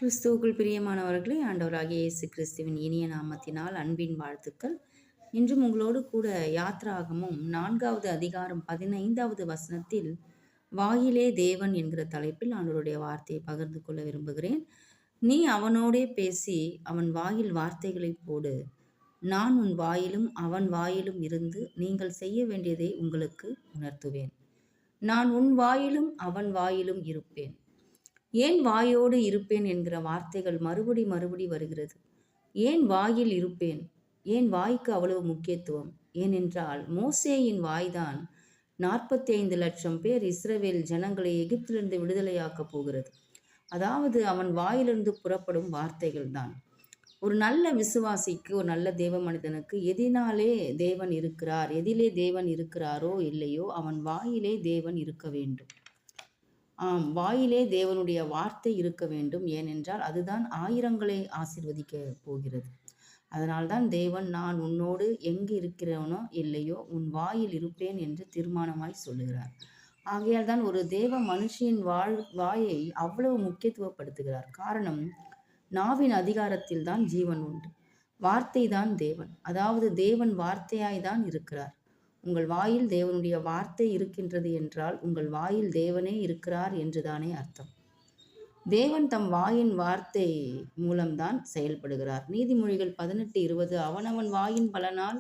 கிறிஸ்துவுக்குள் பிரியமானவர்களே, ஆண்டவராகிய இயேசு கிறிஸ்துவின் இனிய நாமத்தினால் அன்பின் வாழ்த்துக்கள். இன்றும் உங்களோடு கூட யாத்ராகமும் 4வது அதிகாரம் 15வது வசனத்தில் வாயிலே தேவன் என்கிற தலைப்பில் ஆண்டவருடைய வார்த்தையை பகிர்ந்து கொள்ள விரும்புகிறேன். நீ அவனோடே பேசி அவன் வாயில் வார்த்தைகளை போடு. நான் உன் வாயிலும் அவன் வாயிலும் இருந்து நீங்கள் செய்ய வேண்டியதை உங்களுக்கு உணர்த்துவேன். நான் உன் வாயிலும் அவன் வாயிலும் இருப்பேன். ஏன் வாயோடு இருப்பேன் என்கிற வார்த்தைகள் மறுபடி வருகிறது. ஏன் வாயில் இருப்பேன்? ஏன் வாய்க்கு அவ்வளவு முக்கியத்துவம்? ஏனென்றால் மோசேயின் வாய்தான் 45 லட்சம் பேர் இஸ்ரவேல் ஜனங்களை எகிப்திலிருந்து விடுதலையாக்கப் போகிறது. அதாவது அவன் வாயிலிருந்து புறப்படும் வார்த்தைகள் தான். ஒரு நல்ல விசுவாசிக்கு, ஒரு நல்ல தேவ மனிதனுக்கு எதினாலே தேவன் இருக்கிறார், எதிலே தேவன் இருக்கிறாரோ இல்லையோ அவன் வாயிலே தேவன் இருக்க வேண்டும். வாயிலே தேவனுடைய வார்த்தை இருக்க வேண்டும். ஏனென்றால் அதுதான் ஆயிரங்களை ஆசீர்வதிக்க போகிறது. அதனால்தான் தேவன் நான் உன்னோடு எங்கு இருக்கிறவனோ இல்லையோ உன் வாயில் இருப்பேன் என்று தீர்மானமாய் சொல்லுகிறார். ஆகையால் தான் ஒரு தேவ மனுஷியின் வாயை அவ்வளவு முக்கியத்துவப்படுத்துகிறார். காரணம், நாவின் அதிகாரத்தில் தான் ஜீவன் உண்டு. வார்த்தை தான் தேவன். அதாவது தேவன் வார்த்தையாய் தான் இருக்கிறார். உங்கள் வாயில் தேவனுடைய வார்த்தை இருக்கின்றது என்றால் உங்கள் வாயில் தேவனே இருக்கிறார் என்றுதானே அர்த்தம். தேவன் தம் வாயின் வார்த்தை மூலம்தான் செயல்படுகிறார். நீதிமொழிகள் 18:20 அவனவன் வாயின் பலனால்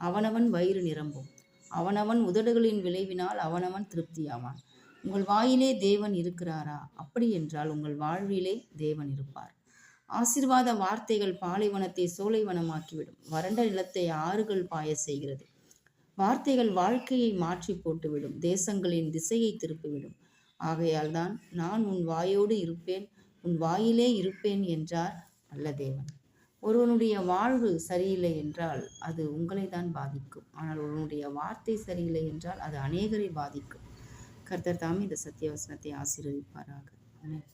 அவனவன் வயிறு நிரம்பும், அவனவன் உதடுகளின் விளைவினால் அவனவன் திருப்தியாவான். உங்கள் வாயிலே தேவன் இருக்கிறாரா? அப்படி என்றால் உங்கள் வாழ்விலே தேவன் இருப்பார். ஆசீர்வாத வார்த்தைகள் பாலைவனத்தை சோலைவனமாக்கிவிடும், வறண்ட நிலத்தை ஆறுகள் பாய செய்கிறது. வார்த்தைகள் வாழ்க்கையை மாற்றி போட்டுவிடும், தேசங்களின் திசையை திருப்பிவிடும். ஆகையால் தான் நான் உன் வாயோடு இருப்பேன், உன் வாயிலே இருப்பேன் என்றார் நல்ல தேவன். ஒருவனுடைய வாழ்வு சரியில்லை என்றால் அது உங்களை தான் பாதிக்கும். ஆனால் ஒருவனுடைய வார்த்தை சரியில்லை என்றால் அது அநேகரை பாதிக்கும். கர்த்தர் தாமே இந்த சத்திய வசனத்தை ஆசீர்வதிப்பாராக. ஆமென்.